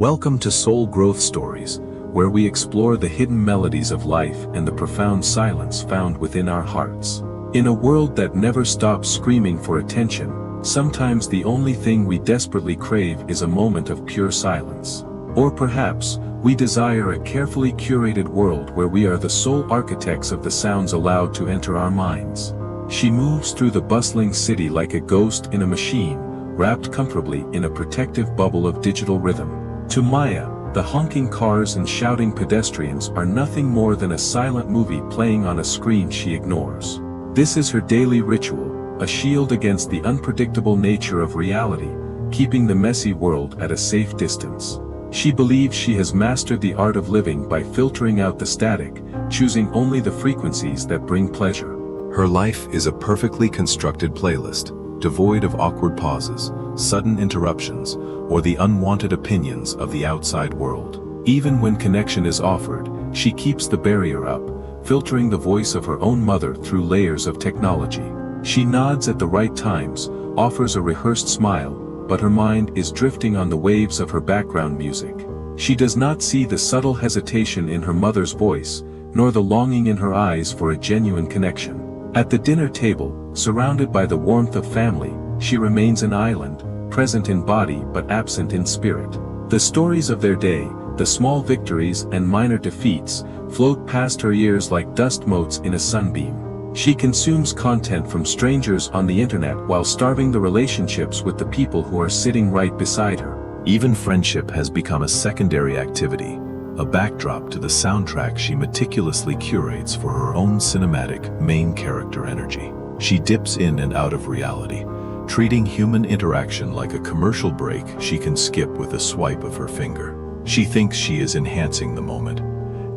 Welcome to Soul Growth Stories, where we explore the hidden melodies of life and the profound silence found within our hearts. In a world that never stops screaming for attention, sometimes the only thing we desperately crave is a moment of pure silence. Or perhaps, we desire a carefully curated world where we are the sole architects of the sounds allowed to enter our minds. She moves through the bustling city like a ghost in a machine, wrapped comfortably in a protective bubble of digital rhythm. To Maya, the honking cars and shouting pedestrians are nothing more than a silent movie playing on a screen she ignores. This is her daily ritual, a shield against the unpredictable nature of reality, keeping the messy world at a safe distance. She believes she has mastered the art of living by filtering out the static, choosing only the frequencies that bring pleasure. Her life is a perfectly constructed playlist, devoid of awkward pauses, sudden interruptions, or the unwanted opinions of the outside world. Even when connection is offered, she keeps the barrier up, filtering the voice of her own mother through layers of technology. She nods at the right times, offers a rehearsed smile, but her mind is drifting on the waves of her background music. She does not see the subtle hesitation in her mother's voice, nor the longing in her eyes for a genuine connection. At the dinner table, surrounded by the warmth of family, she remains an island, present in body but absent in spirit. The stories of their day, the small victories and minor defeats, float past her ears like dust motes in a sunbeam. She consumes content from strangers on the internet while starving the relationships with the people who are sitting right beside her. Even friendship has become a secondary activity, a backdrop to the soundtrack she meticulously curates for her own cinematic, main character energy. She dips in and out of reality, treating human interaction like a commercial break she can skip with a swipe of her finger. She thinks she is enhancing the moment,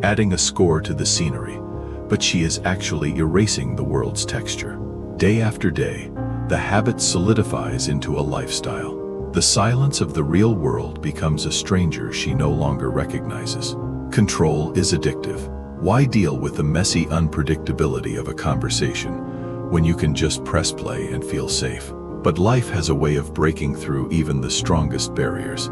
adding a score to the scenery, but she is actually erasing the world's texture. Day after day, the habit solidifies into a lifestyle. The silence of the real world becomes a stranger she no longer recognizes. Control is addictive. Why deal with the messy unpredictability of a conversation when you can just press play and feel safe? But life has a way of breaking through even the strongest barriers,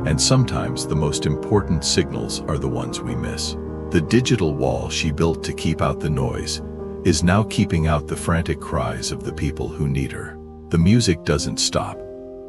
and sometimes the most important signals are the ones we miss. The digital wall she built to keep out the noise is now keeping out the frantic cries of the people who need her. The music doesn't stop,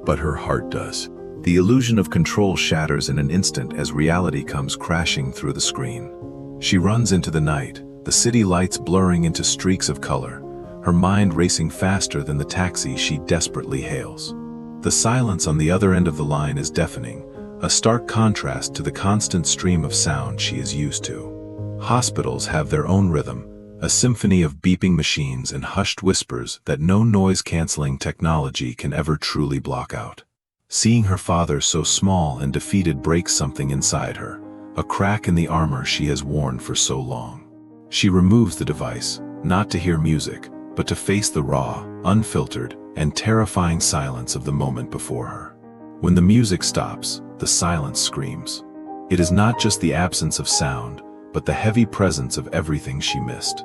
but her heart does. The illusion of control shatters in an instant as reality comes crashing through the screen. She runs into the night, the city lights blurring into streaks of color, her mind racing faster than the taxi she desperately hails. The silence on the other end of the line is deafening, a stark contrast to the constant stream of sound she is used to. Hospitals have their own rhythm, a symphony of beeping machines and hushed whispers that no noise-canceling technology can ever truly block out. Seeing her father so small and defeated breaks something inside her, a crack in the armor she has worn for so long. She removes the device, not to hear music, but to face the raw, unfiltered, and terrifying silence of the moment before her. When the music stops, the silence screams. It is not just the absence of sound, but the heavy presence of everything she missed.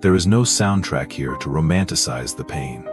There is no soundtrack here to romanticize the pain.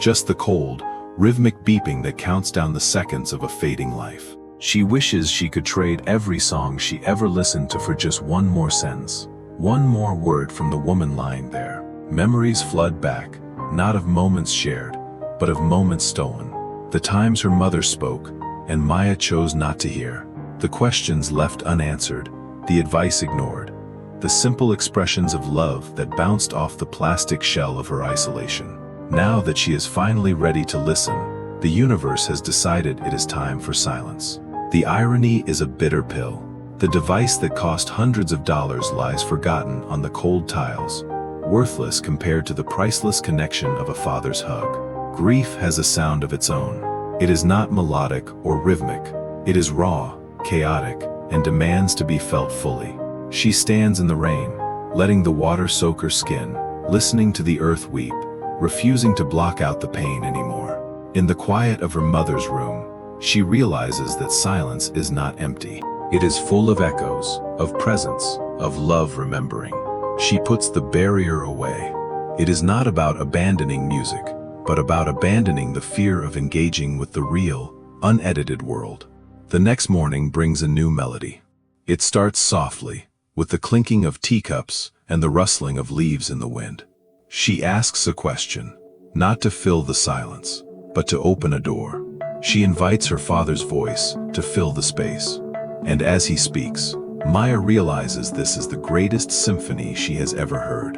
Just the cold, rhythmic beeping that counts down the seconds of a fading life. She wishes she could trade every song she ever listened to for just one more sentence, one more word from the woman lying there. Memories flood back, not of moments shared, but of moments stolen. The times her mother spoke, and Maya chose not to hear. The questions left unanswered, the advice ignored. The simple expressions of love that bounced off the plastic shell of her isolation. Now that she is finally ready to listen, the universe has decided it is time for silence. The irony is a bitter pill. The device that cost hundreds of dollars lies forgotten on the cold tiles, worthless compared to the priceless connection of a father's hug. Grief has a sound of its own. It is not melodic or rhythmic. It is raw, chaotic, and demands to be felt fully. She stands in the rain, letting the water soak her skin, listening to the earth weep, refusing to block out the pain anymore. In the quiet of her mother's room, she realizes that silence is not empty. It is full of echoes, of presence, of love remembering. She puts the barrier away. It is not about abandoning music, but about abandoning the fear of engaging with the real, unedited world. The next morning brings a new melody. It starts softly, with the clinking of teacups and the rustling of leaves in the wind. She asks a question, not to fill the silence, but to open a door. She invites her father's voice to fill the space. And as he speaks, Maya realizes this is the greatest symphony she has ever heard.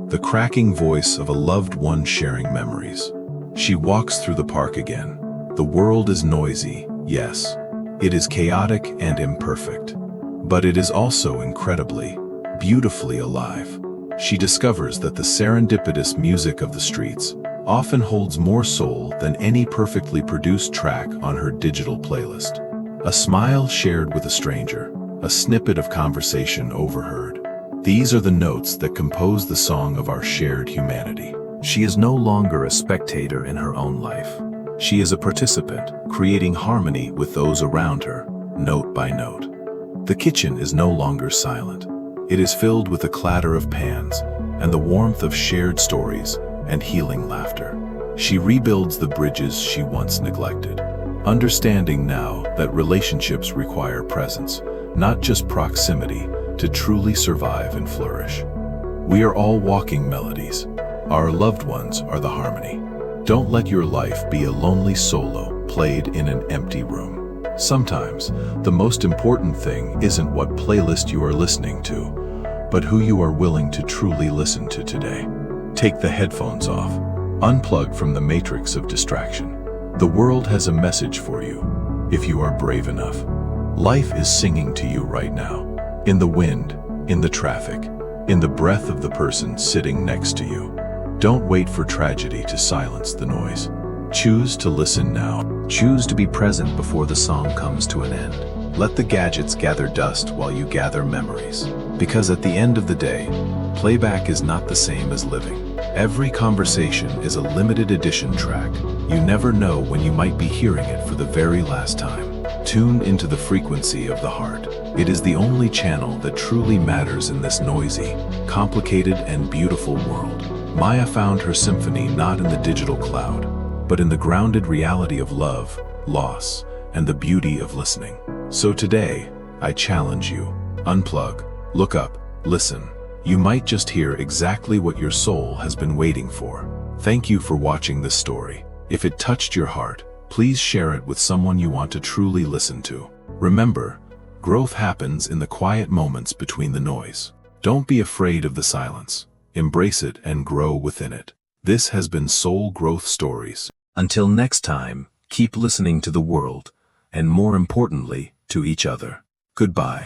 The cracking voice of a loved one sharing memories. She walks through the park again. The world is noisy, yes. It is chaotic and imperfect. But it is also incredibly, beautifully alive. She discovers that the serendipitous music of the streets often holds more soul than any perfectly produced track on her digital playlist. A smile shared with a stranger, a snippet of conversation overheard. These are the notes that compose the song of our shared humanity. She is no longer a spectator in her own life. She is a participant, creating harmony with those around her, note by note. The kitchen is no longer silent. It is filled with the clatter of pans and the warmth of shared stories and healing laughter. She rebuilds the bridges she once neglected, understanding now that relationships require presence, not just proximity, to truly survive and flourish. We are all walking melodies. Our loved ones are the harmony. Don't let your life be a lonely solo played in an empty room. Sometimes, the most important thing isn't what playlist you are listening to, but who you are willing to truly listen to today. Take the headphones off. Unplug from the matrix of distraction. The world has a message for you, if you are brave enough. Life is singing to you right now. In the wind, in the traffic, in the breath of the person sitting next to you. Don't wait for tragedy to silence the noise. Choose to listen now. Choose to be present before the song comes to an end. Let the gadgets gather dust while you gather memories. Because at the end of the day, playback is not the same as living. Every conversation is a limited edition track. You never know when you might be hearing it for the very last time. Tune into the frequency of the heart. It is the only channel that truly matters in this noisy, complicated, and beautiful world. Maya found her symphony not in the digital cloud, but in the grounded reality of love, loss, and the beauty of listening. So today, I challenge you. Unplug, look up, listen. You might just hear exactly what your soul has been waiting for. Thank you for watching this story. If it touched your heart, please share it with someone you want to truly listen to. Remember, growth happens in the quiet moments between the noise. Don't be afraid of the silence. Embrace it and grow within it. This has been Soul Growth Stories. Until next time, keep listening to the world, and more importantly, to each other. Goodbye.